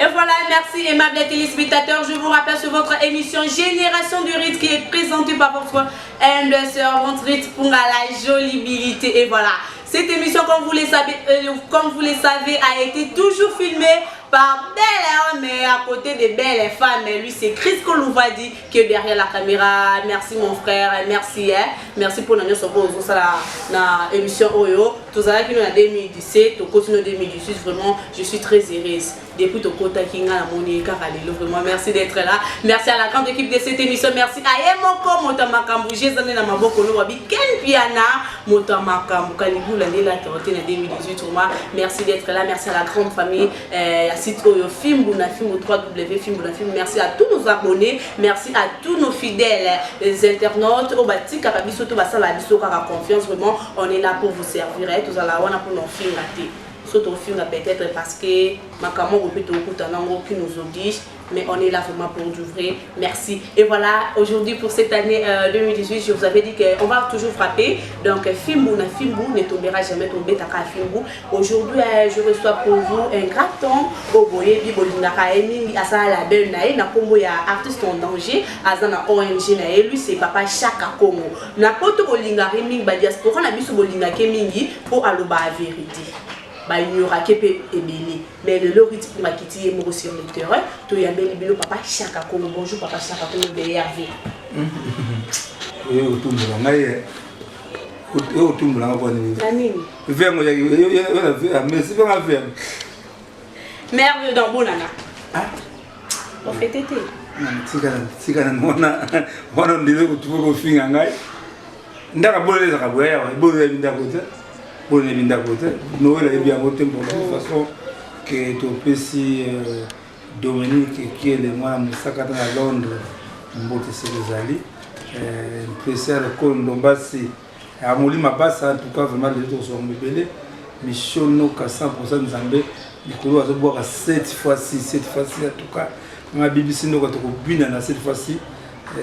Et voilà, merci aimables téléspectateurs. Je vous rappelle sur votre émission Génération du Rythme qui est présentée par votre servante Rythme pour la jolibilité. Et voilà, cette émission, comme vous le savez, a été toujours filmée par belles hommes, mais à côté des belles femmes. Lui, c'est Chris Kolouvadi qui est derrière la caméra. Merci mon frère, merci. Merci pour nous sauver dans l'émission Oyo. Tout ça qui nous en 2017, au continent 2018, vraiment, je suis très heureuse. Depuis ton côté, vraiment, merci d'être là. Merci à la grande équipe de cette émission. Merci à Emoko Motamakambu, Jézané Namaboko Wabi, Ken Piana, Motamakambu, Kalibou, l'année là, qui a été en 2018. Merci d'être là. Merci à la grande famille. Site Oyo Film, Bounafim, 3W Film, Bounafim. Merci à tous nos abonnés. Merci à tous nos fidèles internautes. Au bâti, Kapabiso, Tobasa, la Biso, Kara Confiance. Vraiment, on est là pour vous servir. Tous à la wana pour nos films ratés. Sauf au film peut-être parce que Makamo répète au coup qui nous oblige, mais on est là vraiment pour d'ouvrir. Merci. Et voilà, aujourd'hui pour cette année 2018, je vous avais dit qu'on va toujours frapper. Donc Fimbou ne tombera jamais tombé taka Fimbou. Aujourd'hui, je reçois pour vous un graton au boye bibolindaka emingi asa la belle nae na kombo ya artiste en danger azana ONG nae lui c'est papa Chaka Congo. Na poto bolinga reming ba diaspora na biso bolinga kemingi pour aloba vérité. Il n'y aura que Ebélé. Mais le Lorit pour ma kitty est mort sur le terrain. Tu y as bien le papa Chaka Congo. Bonjour papa Chaka Congo de Hervé. Oui, au tout le monde. Au tout le monde. Nani. Vers moi, mais c'est pas faire. Merde dans Bonana. Ah. On fait tété. Si quand on a dit que tu veux faire un gars. Ndaka bolé ça kaboya, bolé ndaka côté. Pour les binda côté, Noël est bien voté pour de toute façon que ton petit Dominique qui est le mois Moussakata à Londres, Mbote Sélézali, précieux le con d'Ombassi, à Molima Bassa en tout cas vraiment les autres sont bébés, Michono qu'à 100% Zambé, Nicolas a boire à cette fois-ci en tout cas, ma BBC nous a trouvé bien cette fois-ci,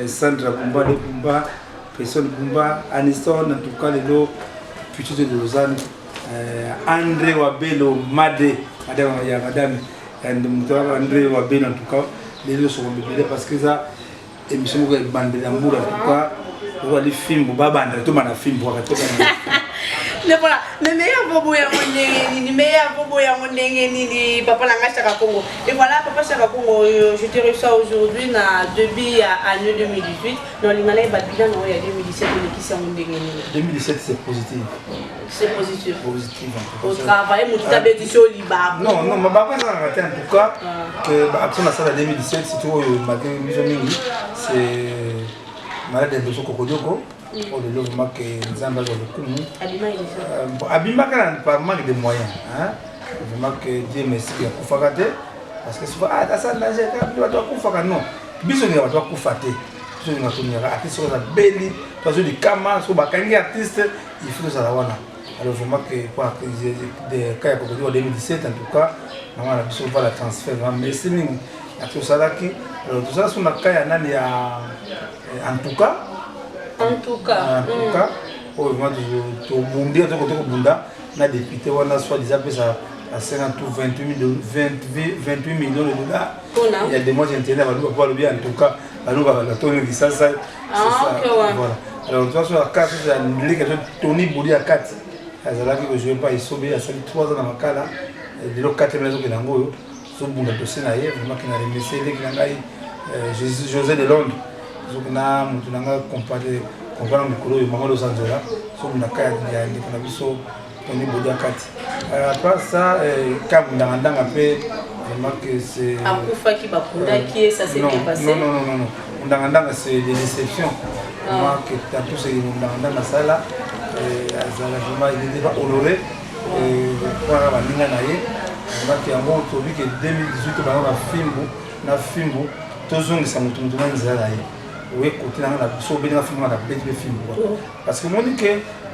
Sandra Bumba, les Bumba, personne Bumba, Aniston en tout cas les deux. De Lausanne, André Wabelo, madame André Wabelo en tout cas, les deux sont bébés parce que ça, émission de bande d'amour en tout cas, on va les films, on va bande, tout le monde a film pour arrêter. Mais voilà, le meilleur bobo ya ni papa Langa Chaka Congo. Et voilà, papa Chaka Congo, je te reçois aujourd'hui na début à l'année 2018. Dans l'Himalaya, il y a 2017 qui sont 2017 c'est positif. C'est positif. Positif. Au travail, mon petit abé du show liba. Non, non, mais pas ça en tout cas que action na ça 2017 c'est tout c'est malade de ce cocodioko. Pour le logement que nous avons le Abima par manque de moyens. Vraiment que Dieu merci qu'il y a Koufakate. Parce que souvent, ah, ça n'a pas de Koufakate. Non, Bisson n'y a pas de Koufate. Bisson n'y a pas de artiste sur la belly, sur du Kama, sur Bakangi artiste, il faut ça la wana. Alors vraiment que pour des cas en 2017 en tout cas, on a Bisson va la transfert. Merci ming. À tout ça là qui, alors tout ça sur la cas en tout cas. En tout cas, au moment de Bunda, on a député, on a soit disant à 28 millions de dollars. Il y a des mois j'entendais, on va voir le bien en tout cas, on va la tourner qui ça. Voilà. Alors, tu vois, sur la carte, c'est un ligue de Tony Bouli à 4. Alors là, que je ne vais pas y sauver, il y a 3 ans dans ma cas là, de l'autre 4 maisons qui n'ont pas de dossier naïf, vraiment qui n'a remis José de Londres. Zokuna mutunanga comparé mikolo mama Los Angeles so na kaya ya ndikona biso toni bodia kati après ça comme ndanga pe vraiment que c'est akufa ki bakunda qui ça s'est passé non ndanga c'est des déceptions moi que tout ce qui ndanga sala azala vraiment il était pas honoré pour la baninga naye vraiment que en tout que 2018 na filmu tozongisa mutu na nzala ye. Oui, côté là, parce que moi dis que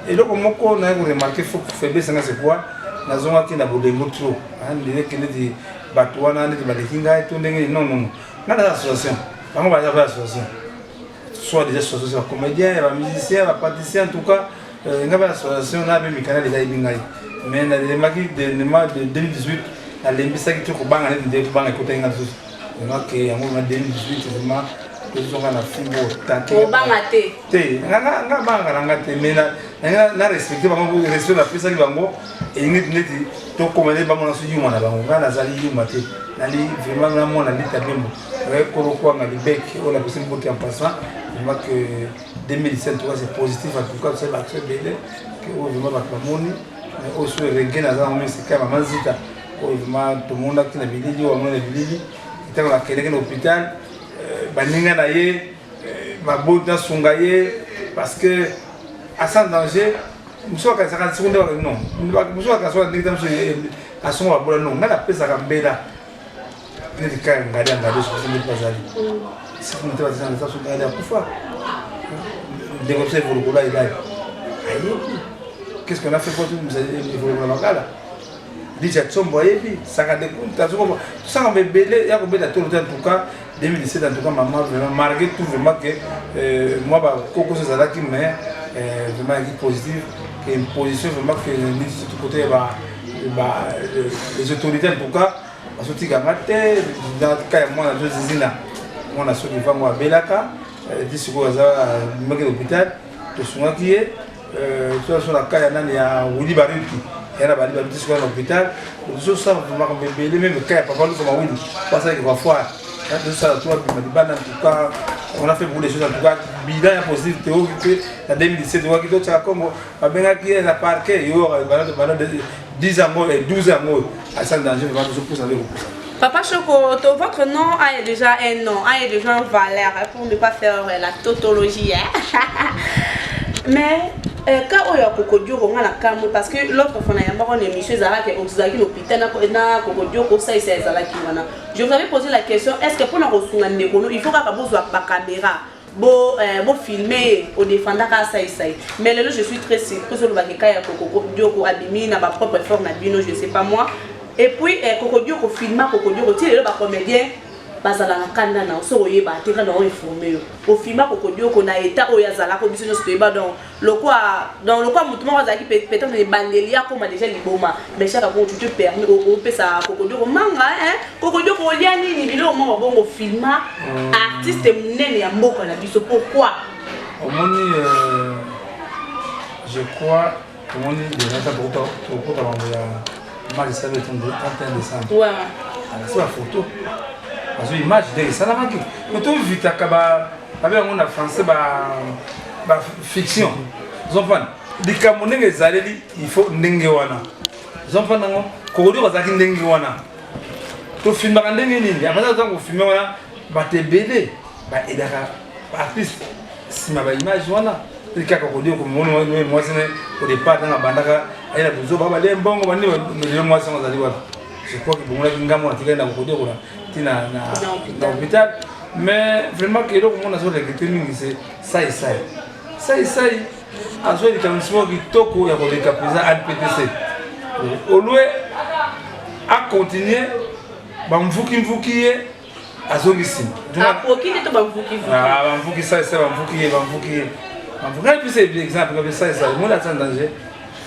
et donc moi qu'on a remarqué faut faiblesse c'est quoi la zone qui n'a pas de trop hein les que les batouana les balekinga et tout non dans l'association on va avoir l'association soit des associations comédiens les musiciens les pâtissiers en tout cas il y a l'association là même canal des ibingai mais dans les maquis de 2018 na lembisaki te kobanga neti nde kobanga ekotaki nga lisusu vraiment ke yango na 2018 vraiment tozonga na fimbo obanga te nga banga na nga te mais na respecte bango respect napesaki bango elingi neti tokomane bango na so yuma na bango nga nazali yuma te nali vraiment na mwana lita bembo kolokwanga libeke oyo napesi mbote en passant vraiment que 2017 tout cas c'est positif en tout cas c'est l'action belle que vraiment bato bamoni mais oyo so rege naza ngomi sika mama nzita oyo vraiment tomonaki na bilili oyo bamoni na bilili ntango nakendeki na hôpital baninga na ye baboti nasunga ye parce que asa danger mosu akanisaka sekonde non mosu akasoka ndenge ta mosu asonga babola non ngai napesaka mbela neti kaka ngadi angadi sokosi ndeti bazali sikute bazalisa so ngadi akufa ndenge biso evolukola elai ayebi qu'est-ce qu'on a fait pour tout evolukola makala Déjà Tsombo ayebi saka de kunta zoko saka mbele ya kobeta tout le temps en tout cas 2017 en tout cas maman vraiment malgré tout vraiment que moi ba koko ça là qui mais vraiment qui positive que une position vraiment que ni de tout côté les autorités en tout cas asoti kamate dans cas moi na deux zina moi na so qui va moi belaka disiko za mbeke l'hôpital to sunga qui est sur la cas nani ya Wili Baruti il y a des petits à l'hôpital, les ça même cas papa nous comme oui, parce que parfois quand ça toi en tout cas on a fait beaucoup de choses en tout cas bilan positif théo que la 2017 tu vois que tu as comme ben qui est la parquet il y aura de 10 ans et 12 ans à ça danger vraiment je pousse avec vous. Papa Choco, votre nom a déjà un nom, a déjà une valeur pour ne pas faire la tautologie. Mais quand on y a Kokodio, on a la cam parce que l'autre fois, on a une émission qui est l'hôpital, je vous avais posé la question, est-ce que pour nous recevoir un négono, il faut qu'on ait la caméra pour filmer au défendant ça mais là je suis très surprise sur le bac quand il y a Kokodio abîmé na ma propre forme na je sais pas moi et puis Kokodio ko filma Kokodio ti le ba comédien bazala na kanda na so oyeba te kana o informer o filma Kokodio ko na état o yazala ko biso nyonso toyeba donc le quoi mutu moko azalaki peut-être les bandelia comme déjà liboma mais chaque fois tu te permets o pesa Kokodio ko manga Kokodio ko lia nini bilo mo bongo filma artiste munene ya mboka na biso pourquoi au moni je crois au moni de la pour moi je savais ton 31 décembre ouais c'est la photo parce que image de ça la manque mais tout vite akaba avec on a français ba fiction zompan dikamone ngezaleli il faut ndenge wana zompan ngo kokodio bazaki ndenge wana to filma ka ndenge nini après ça ko filmer wana ba tebele ba edaka artiste sima ba image wana kaka kokodio ko mono moi c'est au départ dans bandaka ela buzo baba le mbongo bani le moi c'est ngazali wana je crois que bon là ngamo na tika na kokodio kuna tina na hôpital mais vraiment que le monde a sur regretté c'est ça et ça a joué des émissions qui toko ya ko décapiser APTC au lieu à continuer bamvuki azongisi apoki to bamvuki bamvuki ça bamvuki puis c'est exemple comme ça moi là en danger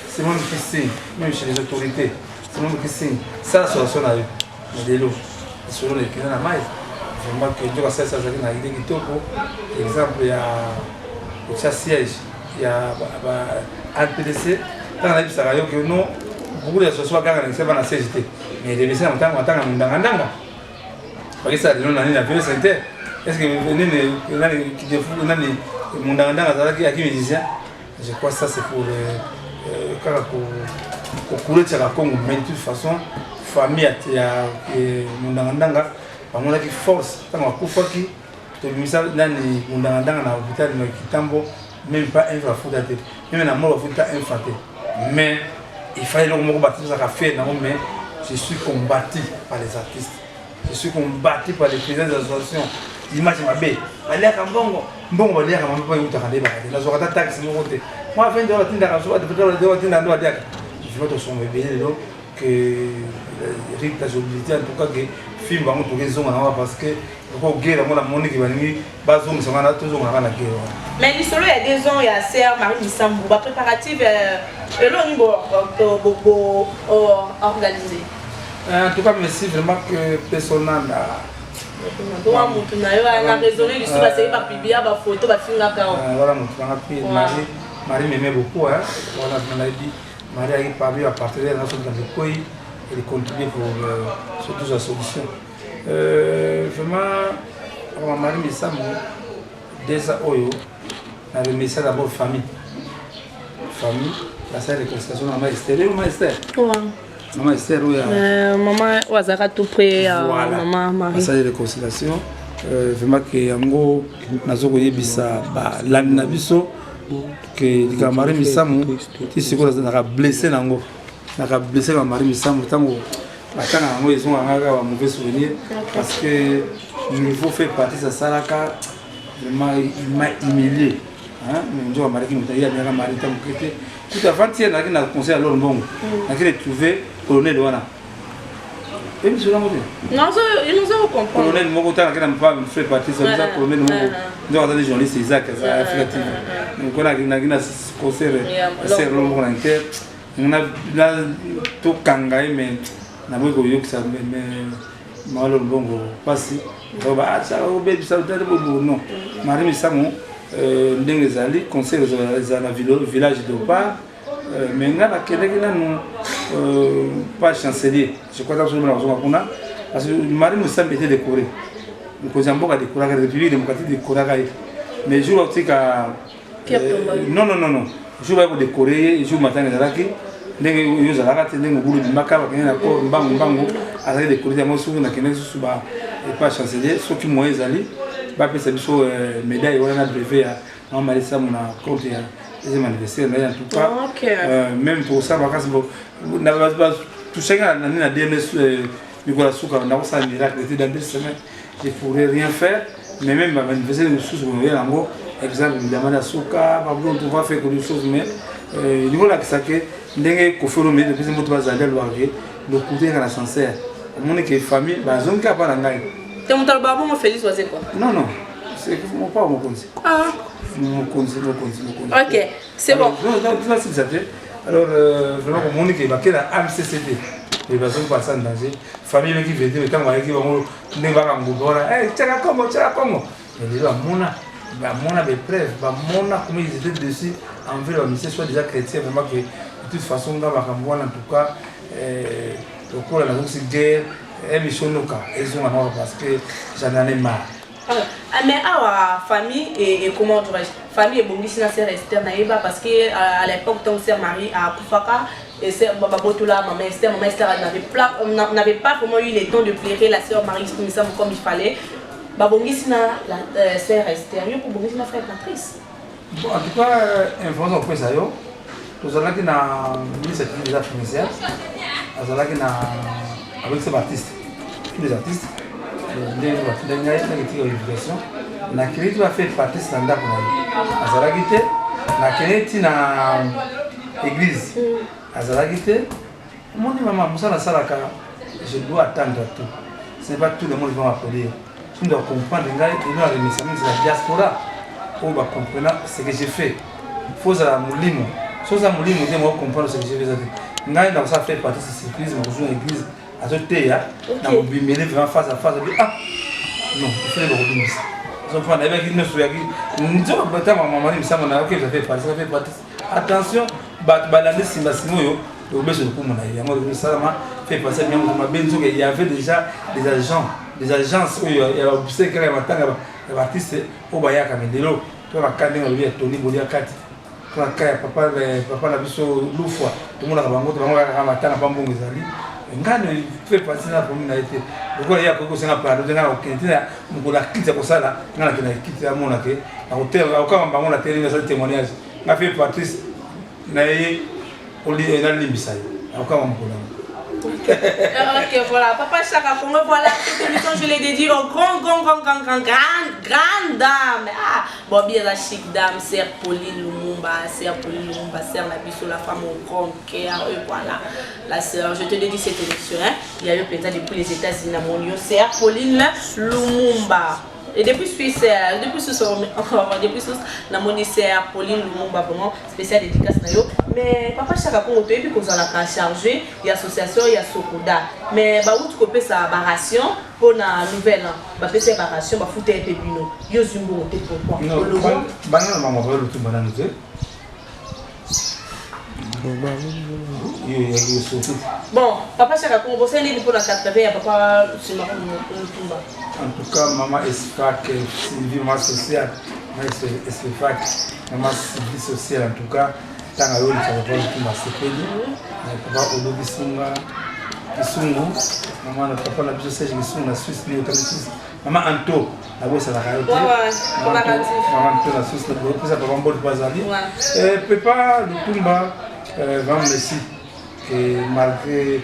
c'est moi qui signe même chez les autorités c'est moi qui signe ça la solution là modèle selon les clients na mai vraiment que Dieu ça na idée kitoko exemple ya au siège ya APTC dans la bisa yo que non beaucoup de associations quand on s'est na CGT mais les messages en tant que ndanga parce que ça non na violence sanitaire est-ce que nani qui défend nani ndanga za qui musicien je crois ça c'est pour pour couler la Congo mais de toute façon famille ya ndanga bamona ki force tango akufaki to misa nani ndanga na hôpital na Kitambo même pas un vrai fou d'attente même na mort fou un fraté mais il fallait le mot battre ça a fait non mais je suis combattu par les artistes je suis combattu par les présidents des associations image mabe balia kambongo mbongo balia kama mpa yuta kande ba na zo kata taxi mo kote moi fin de la tinda ka so de tinda ndo adia je vais te sommer bien donc que rite la jobilité en tout cas que film bango to gezonga na parce que ko guerre mo na moni ki baningi bazonga songa na toujours na la guerre mais il y a 2 ans il y a Sœur Marie Missambu ba préparatif elongo organisé En tout cas, merci vraiment que personne n'a. Voilà, mon Marie m'aimait beaucoup, hein. Voilà, on a dit, Marie a parlé à partenaire dans le pays, elle contribue pour surtout la solution. Vraiment, Marie me semble déjà Oyo, on a remercié d'abord famille. Famille, la salle de consultation, maman Esther, maman Esther. Maman Esther, oui. Maman Ouazara tout près, maman Marie. La salle de conciliation, vraiment que yango nazo koyebisa ba landa biso que Marie Misamu ti sikola na blessé nango. Na blessé ba Marie Misamu tango batanga nango ils ont un mauvais souvenir parce que il faut faire partie de ça salaka vraiment il m'a humilié. Hein, mais Marie qui m'a dit à Marie tango que tout avant-hier na conseil alors bon. Na qui trouvé colonel de wana. Et monsieur Lamotte. Non, ils nous ont compris. Colonel Mogota qui n'a pas fait partie de ça, colonel Mogo. Nous avons des journalistes Isaac, Afrique. Donc on a un concert, c'est le moment inter. On a tout kangaï, mais on a beaucoup de ça, mais malheureusement bongo passé. Donc bah ça au bébé ça doit être bon non. Marie Misamo, ndenge zali concert dans le village de Opa. Mais on a pas chancelier. Je crois que c'est un parce que Marie nous semble été décoré. Nous avons décoré la République démocratique décorée. Mais je vois que non. Je vais décorer, je vais matin les je pas chancelier, ceux qui m'ont allé, médaille, on a brevet à Marissa, mon compte. Deuxième anniversaire, mais en tout cas, même pour ça, on n'a pas touché à la dernière Nicolas Souka, on a aussi un miracle dans 2 semaines. Je ne pourrais rien faire, mais même à l'anniversaire de Souka, on a un exemple, évidemment, à Souka, on va faire quelque chose, mais Nicolas Kisake, n'est qu'au fur et à mesure, depuis que je suis allé le côté dans l'ascenseur. Mon équipe famille, je ne sais pas la gagne. Tu es mon Félix, c'est quoi? Non, c'est mon pas mon conseil. Ah. Mon conseil. Ok, c'est bon. Alors, vraiment, mon équipe va créer la MCCD. Les personnes passent en danger. Famille qui veut dire, quand on va ne va pas me dire, tiens, comment? Et là, mon a des preuves, mon a comment ils étaient dessus, envers le ministère, soit déjà chrétien, vraiment que de toute façon, dans la campagne, en tout cas, le cours de la guerre, émission locale, ils ont un ordre parce que j'en ai marre. Mais la famille et comment famille est bonne ici dans Sœur Esther naïba parce que à l'époque ton sœur Marie à Poufaka et sœur Babotula maman Esther n'avait pas vraiment eu le temps de plairer la sœur Marie comme il fallait. Babongisi na la sœur Esther yo pour bongisi na frère Patrice. Bon en tout cas information pour ça yo. Nous allons qui na ministère des affaires étrangères. Nous allons qui na avec ces artistes. Les artistes na crédit va faire partie standard pour nous. Azalagite na crédit na église. Azalagite mon maman musa na salaka je dois attendre tout. Ce n'est pas tout le monde qui va m'appeler. Je dois comprendre il doit remercier la diaspora pour comprendre ce que j'ai fait. Faut ça moulimo. Chose à moulimo je dois comprendre ce que j'ai fait. Ngai na ça fait partie de cette église mais dans l'église à ce théâtre, on a bimélé vraiment face à face. Ah non, il faut les revenir. Ils ont fait un événement qui nous dit que maman me semble que ça fait partie. Attention, balader Simbasimo, le bébé de Poumona. Il y avait déjà des agences où il y a observé que les artistes au Bayaka Mendelo, toi la cadre de Tony Boliakati, toi la papa la biso Loufwa, tout le monde a bango, tout le monde a matin à Bambou Zali. Ngano fait partie na pomina été pourquoi il y a quelque chose na parler de na okentina ngo la quitte ko sala ngana kina quitte ya mona ke na hotel au kama bango na télé na témoignage na fait Patrice na ye oli na limbisa au kama mkola. Ok, voilà, Papa Chaka Congo, voilà, cette émission, je l'ai dédiée aux grande dame. Ah, bon, bien la chic dame, Sœur Pauline Lumumba, Sœur Nabiso, la femme au grand cœur, voilà, la sœur, je te dédie cette émission, hein. Il y a eu plaisir depuis les États-Unis, mon Dieu, Sœur Pauline Lumumba. Et depuis Suisse, depuis la monnaie Sœur Pauline Lumumba, vraiment, spécial dédicace, Mais papa chaka Congo to ebi kozala ka chargé et association ya Sokoda. Mais ba outu ko pesa baration pour na nouvelle ba pesa baration ba fouté un peu bino. Yo zumbo te pourquoi? Non, banana mama ba le tout banana te. Bon, papa chaka Congo c'est né pour la 80 ya papa c'est marrant Lutumba. En tout cas, maman Espac, Sylvie, maman sociale, maman Espac, maman Sylvie sociale, en tout cas, tant à l'eau, ça va pas du tout m'assepéli. Papa Odo Bisunga, Bisungu, maman, papa la biso sèche Bisunga, la Suisse, ni autant de Suisse. Maman Anto, la bosse à la réalité. Maman Anto, la Suisse, la bosse, papa Mbol Bazali. Et papa Lutumba, vraiment merci, que malgré.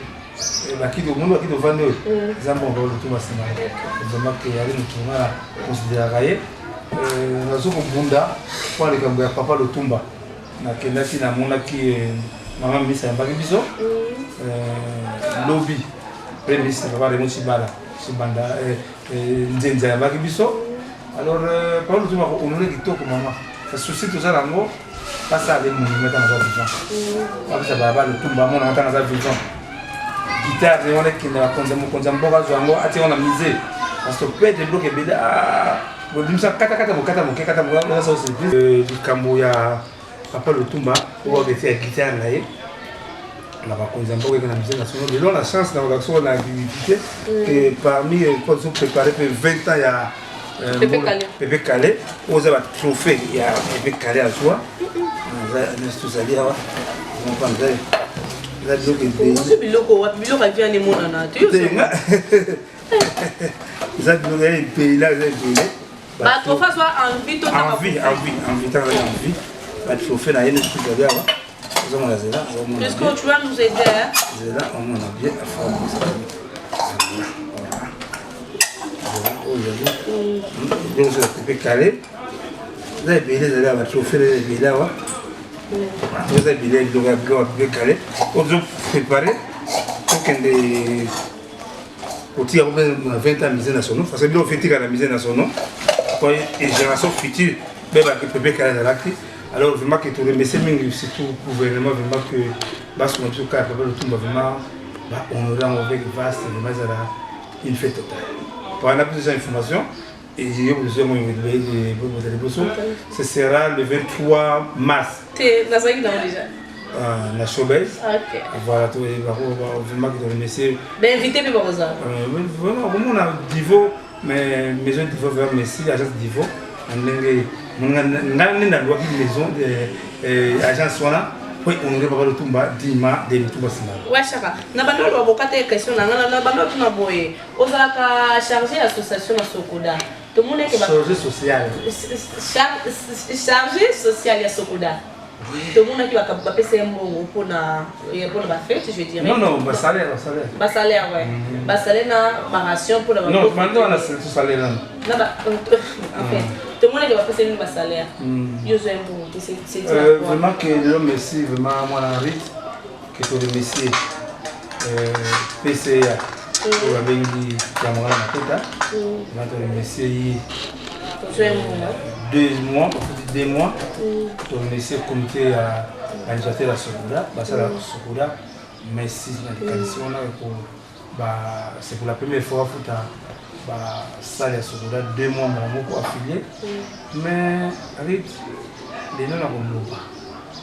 Qui de monde qui de vendre ils ont bon le tout massima vraiment que aller nous tourner là considérer nous sommes bunda pour les cambier papa le tumba na kenda ki na mona ki maman misa mbaki biso lobby premier ministre papa de Mochibala Chibanda nzenza mbaki biso alors pour le tumba on aurait kitoko maman ça souci tout ça lango pas ça avec mon mettre dans la vision parce que baba le tumba mon entend dans la vision guitare on est qui n'a pas konza mboka zwango ati on a misé parce que peut être bloqué bela bon dimsa kata mboka ça c'est du kambo ya papa le tumba pour avoir fait guitare là la va konza mboka na misé nationale mais on a chance d'avoir l'action la activité que parmi quand on préparé pour 20 ans ya Pepe Calais on a trophée il y a Pepe Calais à soi on a tout ça là on va la biloko c'est biloko vient les monde na tu ça biloko est pays là bah trop fois soit envie tout envie bah tu fais la haine tout ça là est-ce que tu vas nous aider là on a bien à faire ça donc c'est Pepe Calais là pays là va chauffer les pays là vous avez bien le calé, on a préparé pour qu'il y ait 20 ans de misère nationale, parce que nous avons la misère nationale, pour les générations futures, même avec le bébé calé dans l'acte. Alors, vraiment, que tu remercies surtout le gouvernement, vraiment que, parce qu'on a tout cas, le tout vraiment, on aura un vaste, vraiment, une fête totale. Pour en avoir plus d'informations, et j'ai besoin de ce sera le 23 mars. Tu es déjà la showbase. Ok. Voilà, tout le monde qui doit remercier. Ben, invité pour Rosa. Vraiment, on a Divo, mais maison Divo, merci, agence Divo. On a une maison d'agence Swana. Oui, on aurait pas le Tumba, Dima, de Tumba Sima. Ouais, Chaka. N'a pas de avocat et question, n'a pas de boy. On a chargé l'association à Sokoda. Tout le monde est chargé social. Chargé social à Sokoda. Tout le monde qui va passer un mot pour la fête, je veux dire. Non, bas salaire. Bas salaire, ouais. Bas salaire, na ration pour la fête. Non, maintenant on a tout salaire là. En fait, tout le monde qui va passer un bas salaire. Yo j'aime beaucoup, c'est vraiment que l'homme merci vraiment moi Henri que tu remercie PCA pour la bengi caméra na teta. Je te remercie 2 mois pour remercier le comité organisateur de la Sokoda, la Sokoda, merci de la condition là pour c'est pour la première fois que ça la Sokoda 2 mois pour affilié mais avec les noms n'ont pas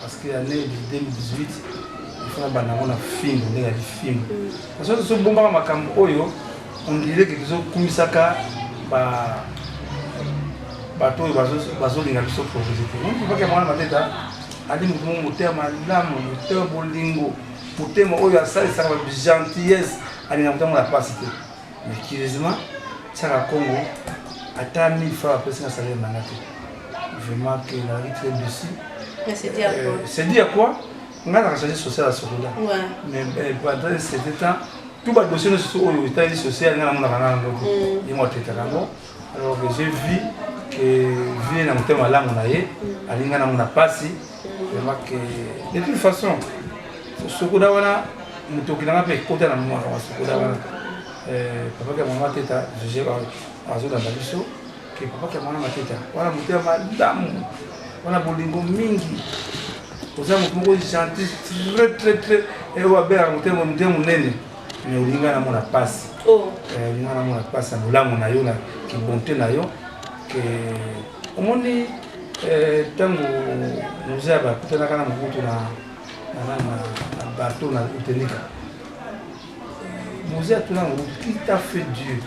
parce que l'année 2018 il faut un film on a dit film parce que ce bon makambo oyo on dirait que ils ont kumisaka bato bazolinga biso proposé te on peut pas que mwana mateta ali mutu motema malamu motema bolingo motema oyo asalisaka gentillesse alinga motema la pasi te mais curieusement tiaka Congo ata 1000 francs apesi na salaire nanga te vraiment que la vie très dessus c'est dit à quoi on a changé social à Sokoda mais pendant cet temps tout le dossier oyo état social nga namona kana ndoko ye mo teta kango alors que j'ai vu que vie na motema malamu na ye alinga na mona pasi vraiment que de toute façon Sokoda wana mutoki nanga pe kota na mwa kwa Sokoda wana papa ke mama teta j'ai azo dans la biso que papa ke mama teta wana motema malamu wana bolingo mingi oza moto gentil très et oyo abelaka motema monene mais olinga namona mpasi olinga namona mpasi na bolamu na yo na kibonte na yo ke omoni ntango mozea bakutanaka na mobutu na bateau na utenika mozea atuna mobutu qui t'a fait Dieu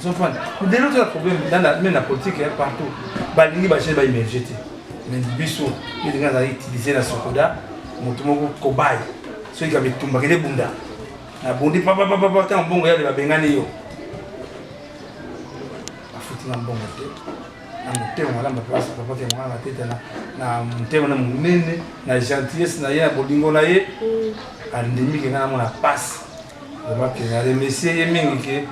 comprendre dès l'autre problème même la politique partout balingi bachene baimmerge te mais biso elingi azala utiliser na sokoda moto moko kobaye soki kabetumbaka ele bunda nabondi papapapa ntango mbongo yale babengani yo afuti na mbongo te na motema malamba place papake mwana mateta na motema na monene na gentillesse na ye na bolingo na ye andimike nga namona pasi omake na remercie ye mingi ke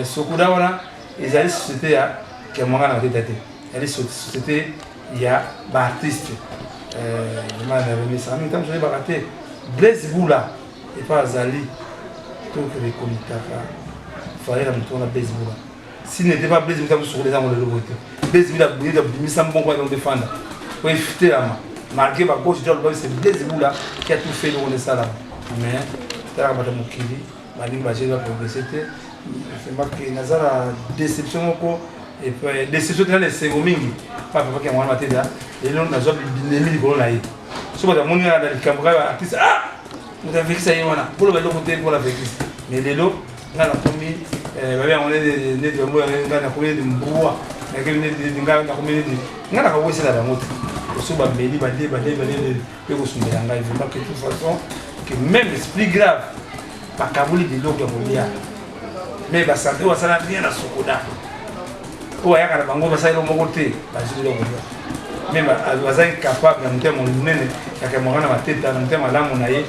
sokoda wana ezali société ya kemwanga na mateta te ezali société ya baartiste vraiment na remercie en même temps toyebaka te Blaise Boula epa azali toke rekomitaka faye na moto wana Blaise Boula s'il n'était pas Blaise Boula tosokola eza molelo boye te Blaise Boula abimisa mbongo wana odefanda po efitelama malgré bagauche ja lobabi c'est Blaise Boula qui a tout fait eloko nesalama mais talaka bato mokili balingi bagene baprogresse te sembake naza na déception moko déception tena na esengo mingi pa papaki ya mwana mateda lelo nazwa binemi likolo na ye so bato amoni na likambo kaka artiste moto avekisa ye wana koloba eloko te mpona avekisa mais lelo nga nakomi babe yango neti bango nga nakomi neti mbruwa nakomi neti nga nakawesela bango te so bameli bade mpe kosumbela ngai vraiment que de toute façon que même esprit grave bakaboli biloko ya kolia mais basante oyo basala rien na sokoda oyo ayaka na bango basala eloko moko te bazwi biloko kolia même aza incapable na motema monene yakemwaka na mateta na motema malamu na ye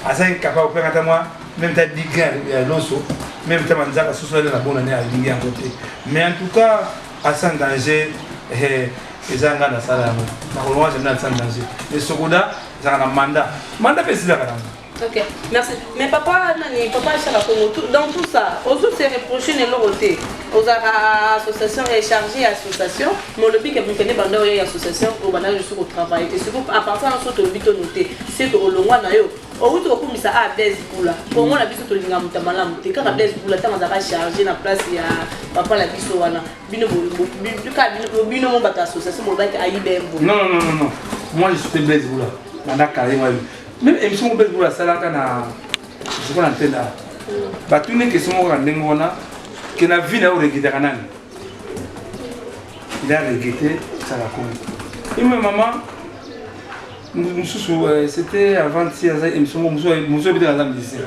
aza incapable opeka ata mwa même ta diga ya loso même ta manzaka soso ele na bona ne alingi yango te mais en tout cas asa en danger eza nga nasala yango nakolonga jamina asa en danger mais sokoda ezaka na mandat mpe esilaka nango. Ok, merci. Mais papa dans tout ça, aux autres c'est reproché ne l'autre. Aux associations et chargées associations, mon lobby qui a vu que banda et association au banal sur au travail. Et surtout à partir de ce lobby noté, c'est que au long na yo, au route au commissaire à Blaise Boula. Pour moi la biso to linga mutamala muté quand Blaise Boula ta mazaka chargé na place ya papa la biso wana. Bino bino mon bata association mon bata aïbembo. Non. Moi je suis Blaise Boula. Nanda carré moi. Même émission Blaise Boula salaka na je connais antenne là. Ba tune question mo ndenge wana que la vie na regretté kanani. Il a regretté ça la con. Et ma maman c'était avant si émission muso bita na musicien.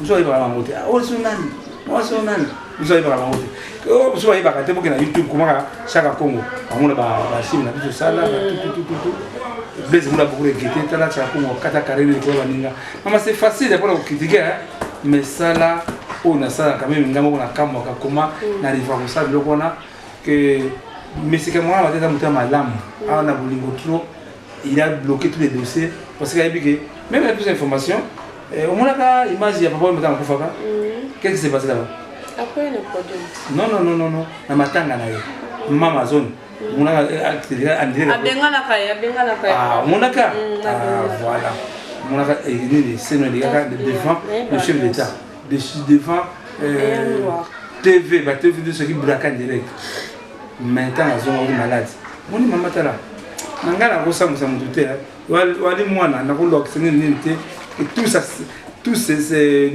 Muso iba la moto. Oh sonani. Moi sonani. Muso iba la moto. Oh muso iba ka te boke na YouTube komaka chaque Congo. Amona ba chine na biso sala tout. Blaise Boula beaucoup regretté tala cha Congo kata carrière ko baninga. Maman c'est facile pour critiquer mais ça là on a ça quand même ngamo na kama comment na riva ko ça biloko na que mais c'est que moi la tête muta malamu ana bolingo trop il a bloqué tous les dossiers parce qu'il a dit que même avec plus d'informations au moins la image il y a pas muta ko faka qu'est-ce qui s'est passé là-bas après le problème non na matanga na yo mama zone monaka abengana kaya monaka voilà monaka ni c'est le gars de devant le chef d'état devant TV de ceux qui braquent en direct maintenant ils sont malades mon maman tala nangala kosa musa mututé wali mwana na ko c'est une et tout c'est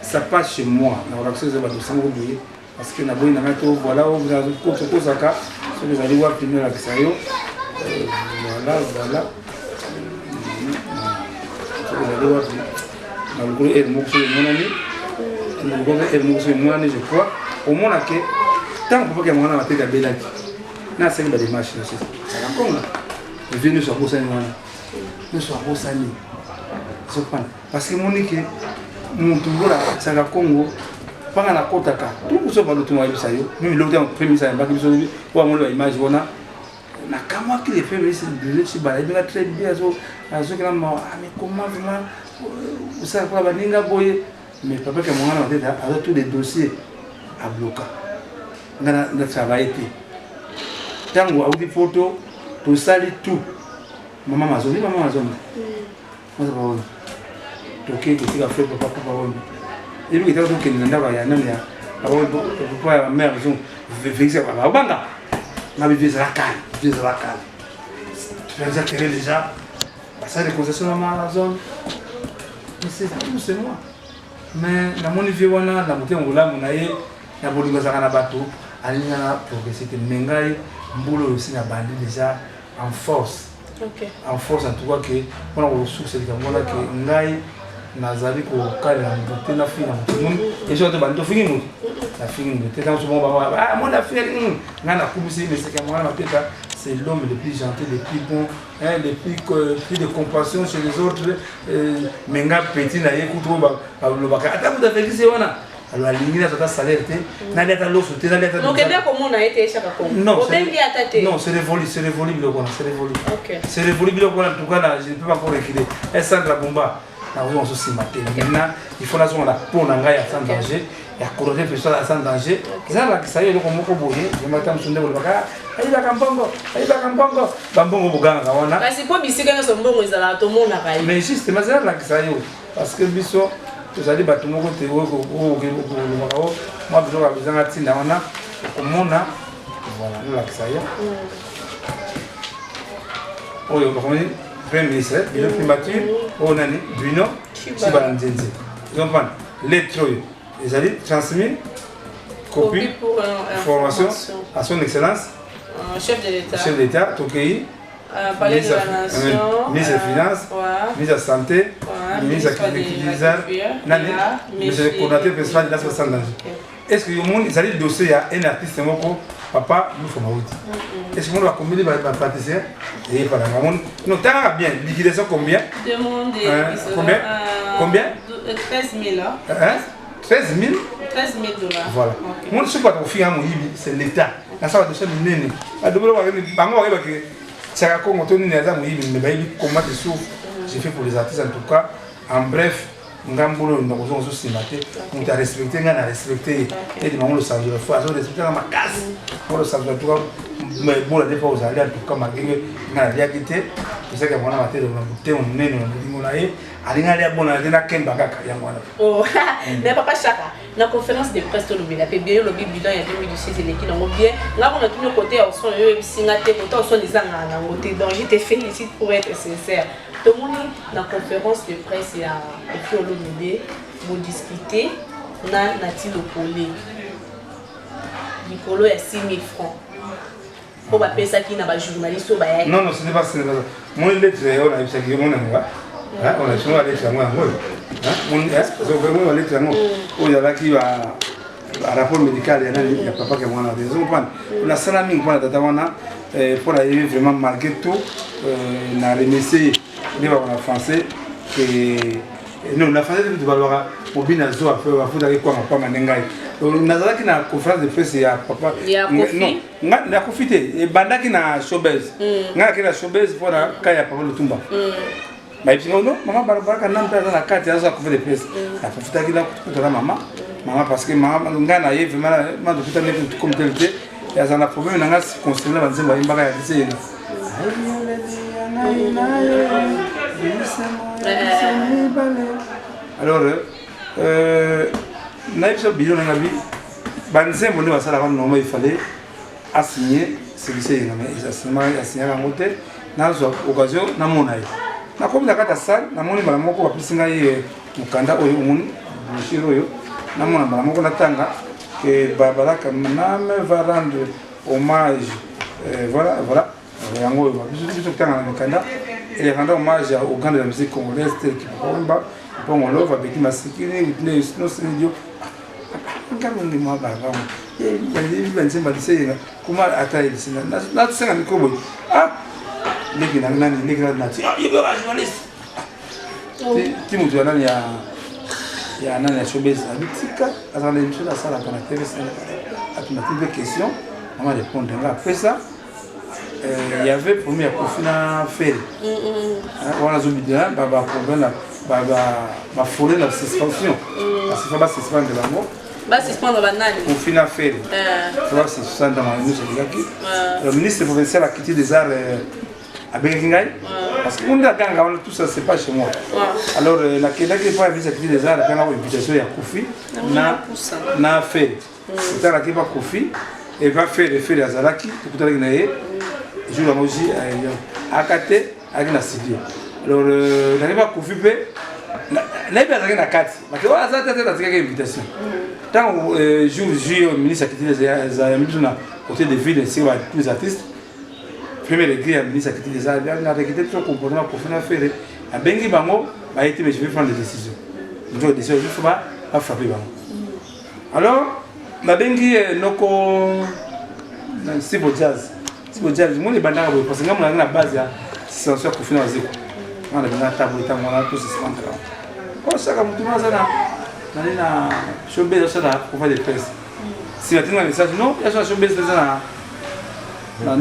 ça passe chez moi na ko c'est ba dossier ko boye parce que na boye na to voilà vous avez ko saka ce que vous allez voir primero la kisayo voilà dans le groupe je crois au moins que tant que quelqu'un m'a fait des belles na c'est une démarche c'est ça comme là je viens de sur Bosani nous sur Bosani parce que monique mon tour là ça la Congo pas na kotaka tout ça va le tour ça yo même l'autre premier ça pas que ça pour mon image voilà na kama qui les fait mais c'est balade très bien azo que mais comment vraiment ça quoi baninga boye mais papa que mon ana tête a tous les dossiers à bloquer ngana travailler tango a des photos tout sali tout maman mazoni moi ça va toke que tu as fait papa et lui qui t'a dit que nanda va ya nani ya papa ya mère ils ont vexé ba banga na bi visa la calme tu as déjà créé déjà ça des concessions dans ma zone mais c'est moi mais na moni vie wana na muté ngula munaye na bolingo za kana bato alinga na progresser te mengai mbulo aussi na bandi déjà en force. OK. En force en tout cas que on a ressources c'est comme là que ngai nazali ko kala muté na fina muté et je te bandi to fini muté la fini muté dans ce moment ah moi la fini ngana kubisi mais c'est que moi la tête c'est l'homme le plus gentil, le plus bon, hein, le plus de compassion chez les autres. Mais nga petit na ye kuto ba lo baka. Ata vous avez dit c'est wana. Alors aligner ça salaire té, na leta lo soté, na leta. Donc bien comment on a été chaka comme. Non, c'est révolu le kona, c'est révolu. OK. C'est révolu le kona en tout cas là, je ne peux pas encore reculer. Et Sandra Bomba, na on se simaté. Maintenant, il faut la zone là pour na ngaya sans danger. Ya courir personne sans danger. Ça là ça y est comme ko boye, je m'attends sonde le baka. Aïba Kampongo, Bambongo Buganga, on a. C'est pas biscuit que son bon is à tout le monde à Paris. Mais juste, mais c'est là que ça y est. Parce que biso, tu as dit, bah, tout le monde est au moi, je vais besoin de Tina, on a, comme on a, voilà, là que ça y est. Oh, il y a le premier ministre, il est primature, on a dit, Bruno, Chibalanzenzi. Ils ont pris les troyes, ils ont dit, transmis, copie pour formation à son excellence. Chef d'État, Tokei, ministre des Finances, ministre de la Santé, ministre de l'Agriculture, ministre de coordinateur principal de la société. Est-ce que le monde, ils allaient dossier à un artiste, papa, nous sommes à est-ce que on va combiner les praticiens et par la monde non, t'as bien, liquidation combien? Combien 13 000. 13 000 $. Voilà. Moi, je ne suis pas au film, c'est l'État. Ça va toucher le nez. J'ai fait pour les artistes en tout cas. En bref, nous avons respecté, nous avons respecté, nous avons respecté. Et nous avons respecté ma casse. Nous avons respecté tout cas. Mais bon, la défense aux alliés, en tout cas, malgré nous avons réalité. C'est ça que nous avons fait, nous avons fait, nous avons oh, mais papa Chaka, la conférence de presse de l'Obéla, fait bien le bilan il y a 2016 et qui n'ont bien. Là, on a tout le côté, on sont singaté, on sont les angles, donc je te félicite pour être sincère. Tout le monde, la conférence de presse, il y a fait l'Obéla, vous discutez, on a le collé. Le collé est 6 000 francs. Pour payer ça qui n'a pas journaliste. Non, non, ce n'est pas ça. Mon lettre, on a eu ça qui est mon ami. On a souvent allé sur moi. On a allé sur moi. Il y a là qui va à rapport médical, il y a papa qui est mon raison. On a salami pour la data pour aller vraiment malgré tout, on a remercié les Français que nous la français de valoir pour bien zo à faire faut d'aller quoi papa manengai. On a là qui na conférence de presse ya papa. Non, na profiter et banda qui na showbiz. Nga qui na showbiz pour la kaya papa Lutumba. Mais puis non, maman Barbara quand on dans la carte ya zo conférence de presse. La profiter qui là pour la maman. Maman parce que maman nga na yé vraiment ma de tout comme tel et ça na problème na nga construire la nzemba imbaka ya dise. Alors, naïf billet dans la vie, banzé mon va ça normalement il fallait assigner celui-ci mais assigner à monter dans occasion na mon aïe. Na comme la carte salle, na mon bala moko ba pisinga ye mukanda oyo mon chiro yo, na mon bala moko na tanga que Barbara Kamaname va rendre hommage voilà. Yango va biso tanga na mukanda et rendre hommage au grand de la musique congolaise tel qui Pomba pour mon love avec ma sécurité ou sinon c'est idiot. Regarde les mois avant. Et il y a des gens qui disent comment attaquer c'est là c'est un micro. Ah les gars les ah il veut un journaliste. Tu me dis là il y a un showbiz habitika à la émission la salle à la télé c'est automatique des questions on va répondre là après ça il y avait premier confinement fait on a oublié baba problème baba folie la suspension parce que baba suspension de l'amour va suspendre banane. Pour finir faire. Ça va c'est ça dans la ministre de l'Aki. Le ministre provincial a quitté des arts à Bengingaï. Parce que on a gagné tout ça, c'est pas chez moi. Alors la Kenya qui pas visiter des arts, quand on a une invitation à Kofi, n'a fait. C'est là qui va Kofi et va faire les faits des Azalaki, tout à l'heure je la moji à Kate avec la studio. Alors n'arrive pas Kofi pe n'a pas avec la Kate. Parce que ça c'est une invitation. Tant jour ministre a quitté les arts côté des villes c'est tous les artistes. Premier degré à ministre a quitté les arts, il a quitté tout comportement pour faire faire à Bengi Bango, a été mais je vais prendre des décisions. Donc des décisions il faut pas frapper Bango. Alors ma Bengi noko c'est beau jazz. C'est beau jazz, moi les bandana parce que moi la base c'est ça pour finir zéro. On a bien table et on a tout ce centre. Oh ça comme tout ça là. Na showbiz ça là pour faire des presses. Si tu as un message non, il y a un showbiz ça là. Na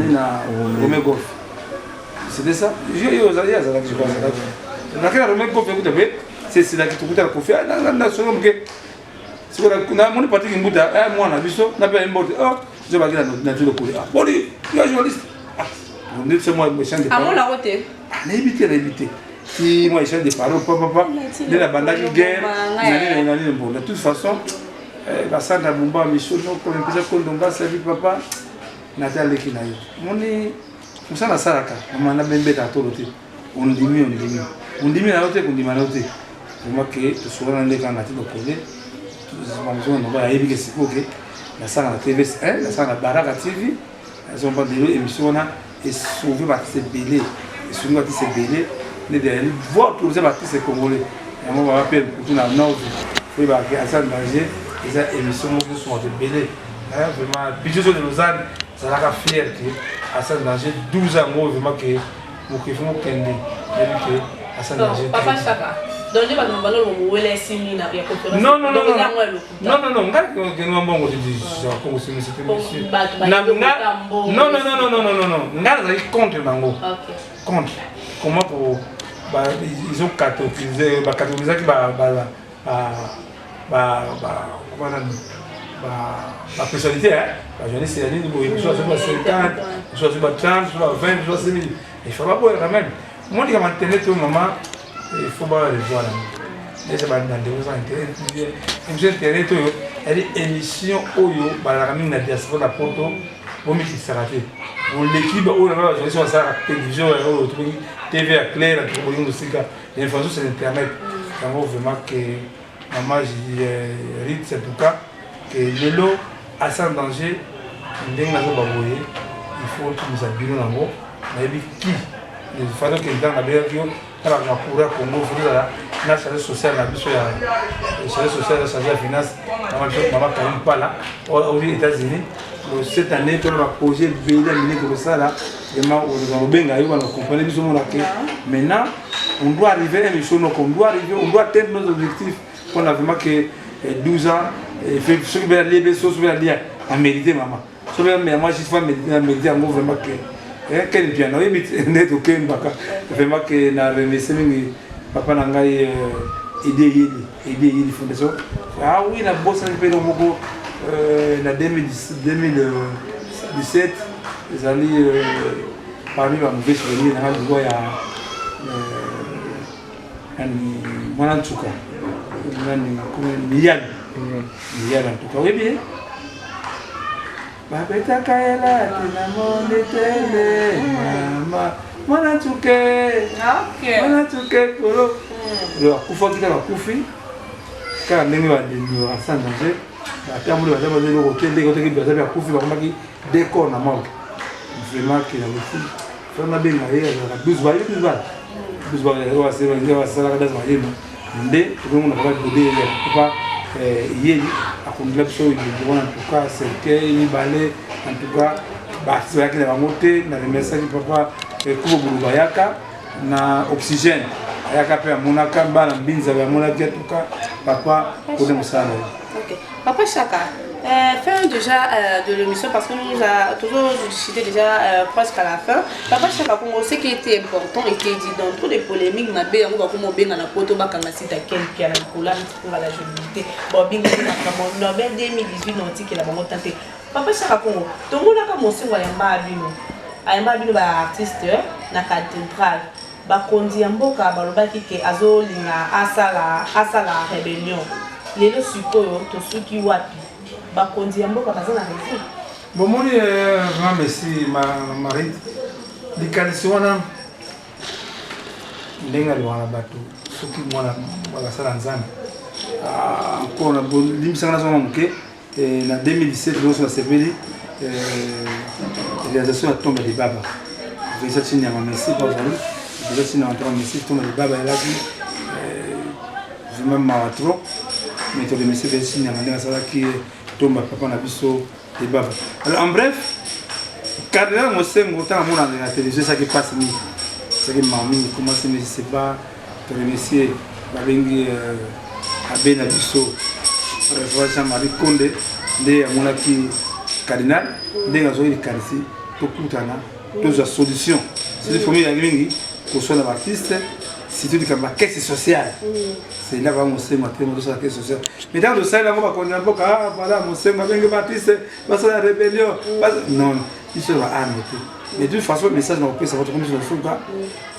Romeo Golf. C'était ça. Je crois ça. Na Romeo Golf c'est là que tu as confiance. Na sur que c'est quoi mon parti qui mbuta moi na biso na pas mbote. Oh, je vais regarder na tout le coup. Ah, bon, il y a journaliste. On dit c'est moi me chante. Ah mon la route. Ah, éviter. Si moi je chante des paroles papa de la bande qui guerre. De toute façon la salle na bomba mission comme un peu comme bomba ça vie papa. Nathalie qui n'a eu. On s'en a saraka. On a bien bête à tout le temps. On diminue la haute, on diminue la haute. Je vois que tu sois dans les grands natures de coller. On va y aller que c'est ok. La salle à la TV, la salle à la Baraka TV. Elles ont pas de émission là et sauvé par ces bélés. Et souvent par ces bélés, les derrière voir tous les artistes congolais. Et on va appeler pour tout la nord. Il va à ça manger. Les émissions sont des bélés. Vraiment, puis je suis de Lausanne. Ça a fier que Hassan Danger 12 ans vraiment que mon kiff mon kendi et que Hassan Danger papa Chaka donc je vais vous parler de la séminaire et conférence non ngal que nous avons dit comme si c'était monsieur non ngal ça contre nango contre comment pour ils ont catégorisé qui la personnalité, la jeunesse c'est l'année où soit 50, soit 30, soit 20, soit 5 000. Il ne faut pas boire quand même. Moi, je vais tout maman, il faut pas le voir. Et c'est pas dans des internet, il y a des émissions où la ramine na diaspora la porto, bon mais qui s'est raté. Pour l'équipe où la jeunesse soit ça télévision, TV à clair, la télévision aussi l'information c'est internet. Donc vraiment que maman j'ai rit c'est tout cas. Et le lot à sans danger, il faut que nous habillons en haut. Mais qui il faut que dans la BRQ, dans la Congo, la charge sociale, la charge sociale, la charge de finance, maman Karim pas là, aux États-Unis. Cette année, on a posé le comme ça là. Vraiment, on va comprendre maintenant, on doit arriver à une mission, on doit atteindre nos objectifs. On a vraiment que 12 ans. Et ceux qui veulent aller, ceux qui veulent aller à mériter, maman. Ceux qui veulent aller, moi, je suis à mériter, à moi, vraiment que. Quel piano, il est au Ken Baka. Vraiment que na remercié papa n'a pas aidé les fondations. Ah oui, la bosse a fait le mot en 2017. Ils allaient parmi les mauvais souvenirs, il y a un Mwanantuka. Il y a en tout cas, oui bien. Babeta Kaela, Tinamone Tele, Mama, Mwanantuke, Mwanantuke, Kolo. Le Kufa qui est la Kufi, car les gens de Hassan Danger, la terme de la dame de l'hôtel, les hôtels qui doivent être Kufi, vraiment qui décore la manque. Vraiment qui est la Kufi. Femme bien mariée, la 12 balles, 12 balles. 12 balles, elle va se vendre à Salah das mariée. Ndé, tout le monde a pas de dé, pas. Yéli, à conduire sur en tout cas, c'est qu'il balai, en tout cas, c'est vrai qu'il a monté, dans les messages du papa, Kubo Bayaka, na oxygène. Ayaka pe monaka, bana binza, monaka, en tout cas, papa, pour le moussala. Ok. Papa Chaka, Fin déjà de l'émission parce que nous avons toujours discuté déjà presque à la fin. Papa Chaka Congo, ce qui était important était dit dans toutes les polémiques, on a bien comme la poto bakangasi ta quelqu'un la couleur pour la journée. Bon, bien comme Nobel 2018 non qui la maman tenté. Papa Chaka Congo, tout le monde a commencé à yamba bino. Ayamba bino ba artiste na cathédrale. Ba kondi mboka ba lobaki ke azolinga asala rébellion. Lelo sikoyo to suki wapi. Bakondi ya mboka baza na réseau. Bon moni grand merci Marie. Likanisi wana ndenga liwana bato soki mwana sala nzambe. Encore na limsanga na moke na 2017 lorsque na sepeli réalisation ya tombe de baba. Déjà chini ya merci pas vous. Déjà chini na merci tombe de baba là vraiment maratro. Mais tu remercie bien chini ya ndenga sala qui tomba papa na biso de baba. Alors en bref, Cardinal Mosengo autant à la télévision ça qui passe ni c'est que mamie comment c'est mais c'est pas te remercier babengi abena biso Jean Marie Konde de amona ki Cardinal de ngazo ile karisi to kutana to za solution c'est une famille yangi ko so na artiste si tu dis que ma caisse sociale c'est là va montrer ma thème de sa caisse sociale mais dans le ça là on va connaître un peu voilà montrer ma bengue artiste parce la rébellion non il se va arrêter mais de toute façon le message n'a pas ça va comme sur le fond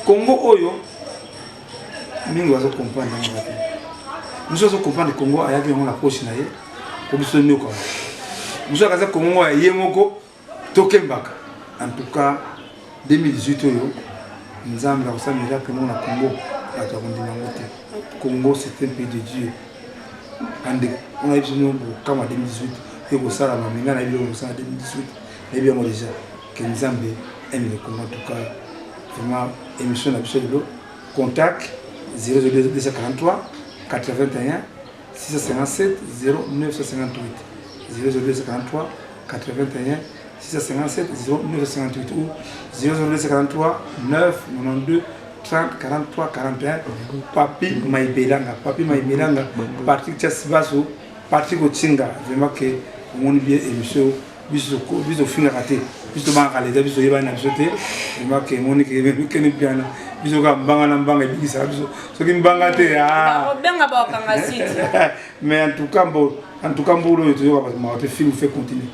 Congo oyo mingi wazo comprendre nous allons comprendre le Congo aya bien on la poche na ye pour biso nyoko nous allons Congo ya yemoko tokembaka en tout cas 2018 oyo Nzambe a osami miracle na Congo à Congo c'est un pays de Dieu. On a eu comme en 2018 et au Sahara maintenant il y a eu en 2018 et bien moi déjà que Nzambe aime le Congo en tout cas vraiment émission absolument contact 0243 81 657 0958 0243 81 657 0958 ou 0243 992 30 43 41 Papi Maïbelanga parti Tchasibaso parti Kochinga vraiment que on bien émission biso finga raté biso banka les biso yebana biso te vraiment que on que ni bien biso ka mbanga bikisa biso so ki mbanga te benga ba kanga site mais en tout cas mbolo yo to ba te film fait continuer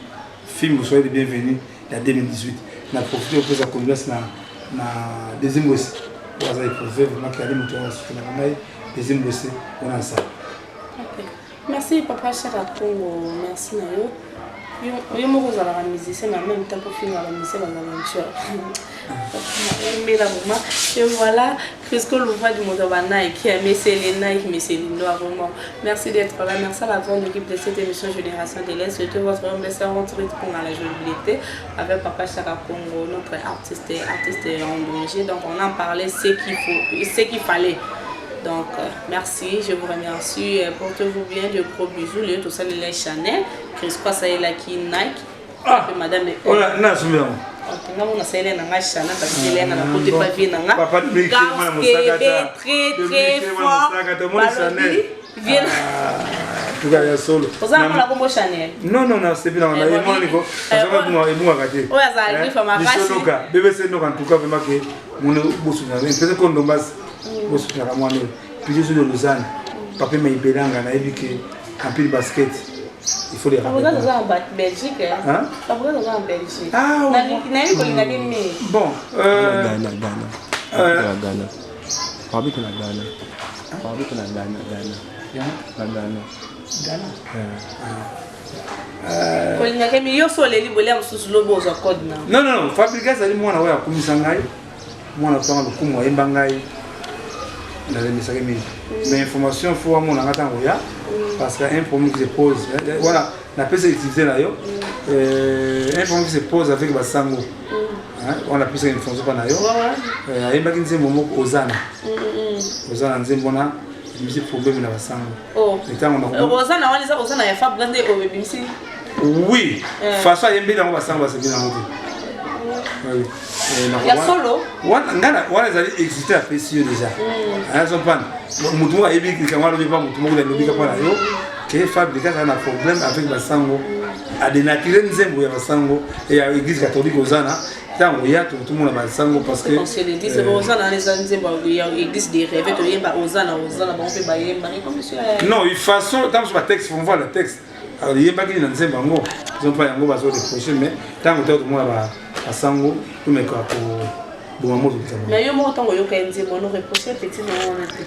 film vous soyez les bienvenus il y a 2018 na profiter pour ça congrès na deuxième boss pour ça il faut vraiment qu'il y a des moteurs sur la maille deuxième boss on a ça. Merci papa Chaka Congo, merci nayo. Yo mo za la musicien en même temps pour finir la musicien dans l'aventure. Mais là vraiment et voilà Crisco Louva du Mondobana qui a mis Selena et qui Céline vraiment. Merci d'être là, merci à la grande équipe de cette émission Génération de l'Est. C'était votre homme de service pour la jouabilité avec papa Chaka Congo, notre artiste en danger. Donc on en parlait ce qu'il fallait. Donc merci, je vous remercie, portez-vous bien, de gros bisous, les tout ça les Chanel, Crisco ça est là qui Nike, madame on a na soumis on a celle na Chanel parce que elle na côté papier na papa de brique très fort viens tout cas solo vous avez la combo Chanel non c'est bien on a moi niko ça va pour moi et moi gâté ouais ça arrive à ma race bébé c'est donc en tout cas vraiment que mon boss na peut-être qu'on dombas boss na moi puis je suis de Lausanne papa Maïbelanga na ebi que en pile basket il faut les rappeler. Vous êtes en Belgique hein? Vous êtes en Belgique. Ah oui. Bon, Ghana. Non, Fabrica c'est moi na wa kumisangai. Moi na tanga lokumu yemba ngai. Mais information faut à mon attendre parce qu'il y a un problème qui se pose voilà la personne activité là un problème qui se pose avec Basango on a plus une information pas nayo il y a une momo Ozana nzembona musique problème na Basango Ozana waliza Ozana ya Fab Grande au BBC oui façon yembi na Basango c'est bien en oui. Il y a solo. Voilà, ça existe à précieux déjà. Elles sont pas. Moutouma et bien, quand on a le pas moutouma, on a le pas là. Que Fabrica a un problème avec la sango à dénaturer nzembo ya basango et ya église catholique ozana tango ya tout le monde ba sango parce que c'est l'église ozana les nzembo ya église des rêves to yemba ozana ba on peut ba yemba comme monsieur non une façon tant sur le texte on voit le texte alors yemba qui dans nzembo ngo ils ont pas yango ba zo de projet mais tango tout le monde ba sango tout me quoi pour bon mais yo mo tango yo ka nzembo no reprocher petit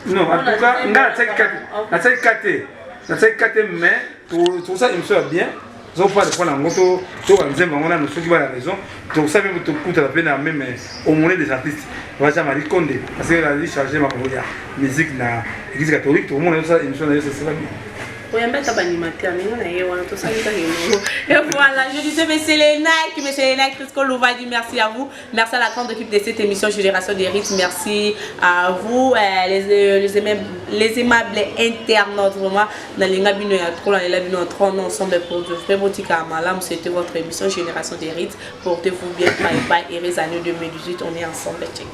non en tout cas na tsai kate mais tout ça il me soit bien zo pas de prendre en moto to ba nzembo ngona no soki ba la raison donc ça même tout coûte la peine même au moins des artistes va jamais Marie Condé parce que la vie chargé ma voya musique na église catholique tout le monde ça émission là c'est ça bien. Et voilà, je disais, monsieur Lénaï, Christophe Louvadi, merci à vous. Merci à la grande équipe de cette émission Génération des Rites. Merci à vous, les aimables internautes. Vraiment, dans les gabinets, ensemble pour de vrais boutiques à Malam. C'était votre émission Génération des Rites. Portez-vous bien, bye bye. Et les années 2018, on est ensemble. Check.